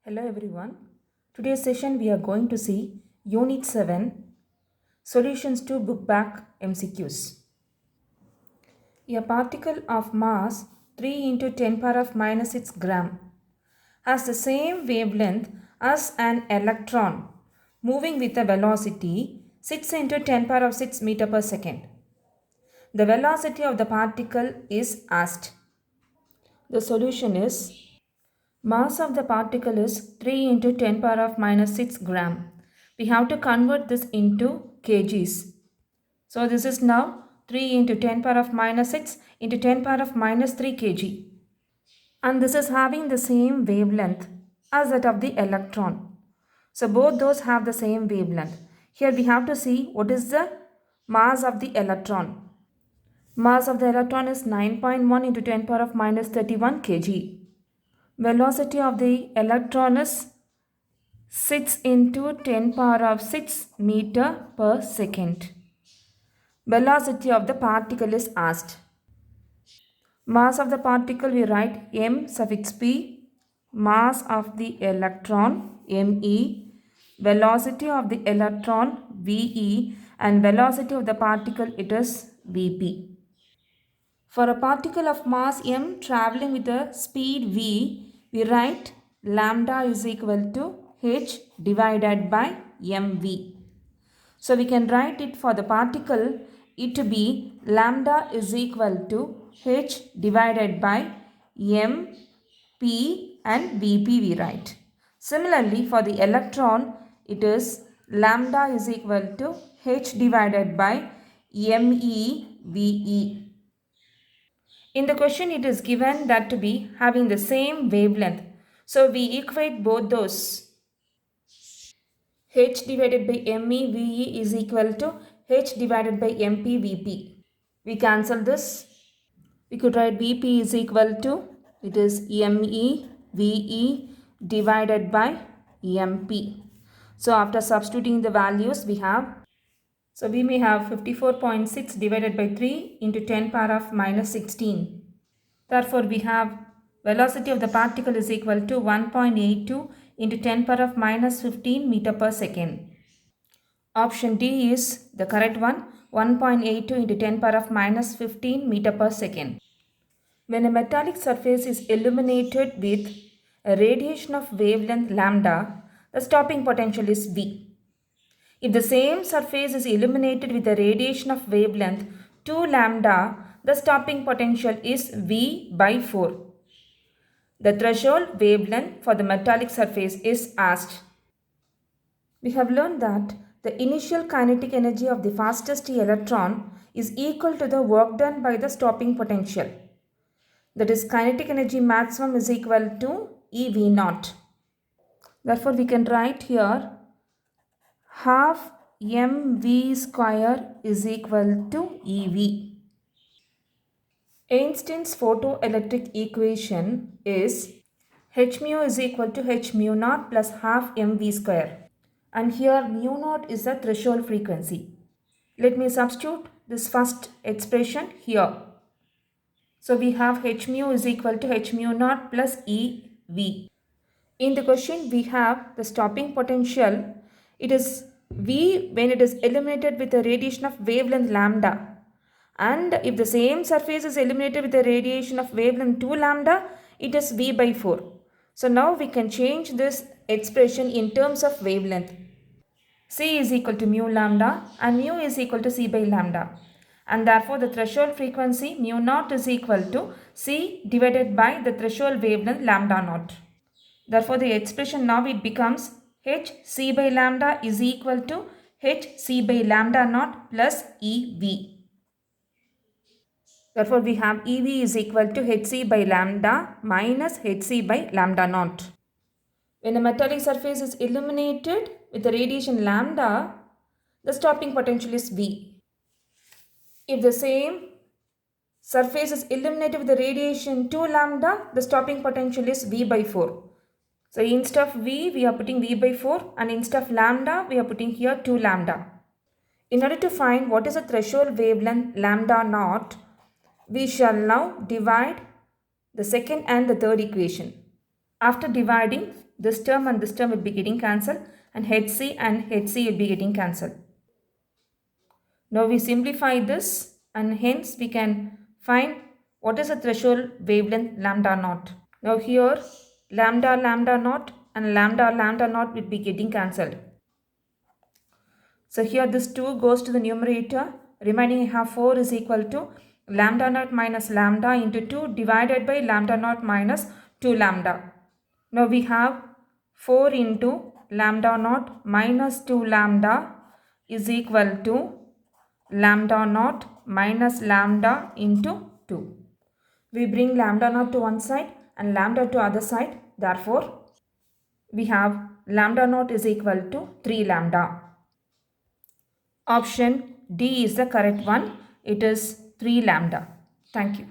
Hello everyone. Today's session we are going to see Unit 7 Solutions to Book Back MCQs. A particle of mass 3 into 10 power of minus 6 gram has the same wavelength as an electron moving with a velocity 6 into 10 power of 6 meter per second. The velocity of the particle is asked. The solution is mass of the particle is 3 into 10 power of minus 6 gram. We have to convert this into kgs. So this is now 3 into 10 power of minus 6 into 10 power of minus 3 kg. And this is having the same wavelength as that of the electron. So both those have the same wavelength. Here we have to see what is the mass of the electron. Mass of the electron is 9.1 into 10 power of minus 31 kg. Velocity of the electron is 6 into 10 power of 6 meter per second. Velocity of the particle is asked. Mass of the particle we write m suffix p. Mass of the electron me. Velocity of the electron ve. And velocity of the particle it is vp. For a particle of mass m traveling with a speed v, we write lambda is equal to h divided by mv. So we can write it for the particle it to be lambda is equal to h divided by m, p and vp we write. Similarly for the electron it is lambda is equal to h divided by me, ve. In the question it is given that to be having the same wavelength. So we equate both those. H divided by me ve is equal to h divided by mp vp. We cancel this. We could write vp is equal to, it is me ve divided by mp. So after substituting the values we have, so we may have 54.6 divided by 3 into 10 power of minus 16. Therefore, we have velocity of the particle is equal to 1.82 into 10 power of minus 15 meter per second. Option D is the correct one, 1.82 into 10 power of minus 15 meter per second. When a metallic surface is illuminated with a radiation of wavelength lambda, the stopping potential is V. If the same surface is illuminated with a radiation of wavelength 2 lambda, the stopping potential is V by 4. The threshold wavelength for the metallic surface is asked. We have learned that the initial kinetic energy of the fastest electron is equal to the work done by the stopping potential. That is, kinetic energy maximum is equal to EV0. Therefore, we can write here half mv square is equal to EV. Einstein's photoelectric equation is h mu is equal to h mu naught plus half mv square. And here mu naught is the threshold frequency. Let me substitute this first expression here. So we have h mu is equal to h mu naught plus EV. In the question we have the stopping potential. It is V when it is illuminated with a radiation of wavelength lambda. And if the same surface is illuminated with a radiation of wavelength 2 lambda, it is V by 4. So now we can change this expression in terms of wavelength. C is equal to mu lambda and mu is equal to C by lambda. And therefore the threshold frequency mu naught is equal to C divided by the threshold wavelength lambda naught. Therefore the expression now it becomes h C by lambda is equal to h C by lambda naught plus EV. Therefore, we have EV is equal to hc by lambda minus hc by lambda naught. When a metallic surface is illuminated with the radiation lambda, the stopping potential is V. If the same surface is illuminated with the radiation 2 lambda, the stopping potential is V by 4. So instead of V, we are putting V by 4 and instead of lambda, we are putting here 2 lambda. In order to find what is the threshold wavelength lambda naught, we shall now divide the second and the third equation. After dividing, this term and this term will be getting cancelled, and HC and HC will be getting cancelled. Now we simplify this, and hence we can find what is the threshold wavelength lambda naught. Now here lambda lambda naught and lambda lambda naught will be getting cancelled. So here this 2 goes to the numerator. Remaining I have 4 is equal to lambda naught minus lambda into 2 divided by lambda naught minus 2 lambda. Now we have 4 into lambda naught minus 2 lambda is equal to lambda naught minus lambda into 2. We bring lambda naught to one side and lambda to other side. Therefore, we have lambda naught is equal to 3 lambda. Option D is the correct one. It is 3 lambda. Thank you.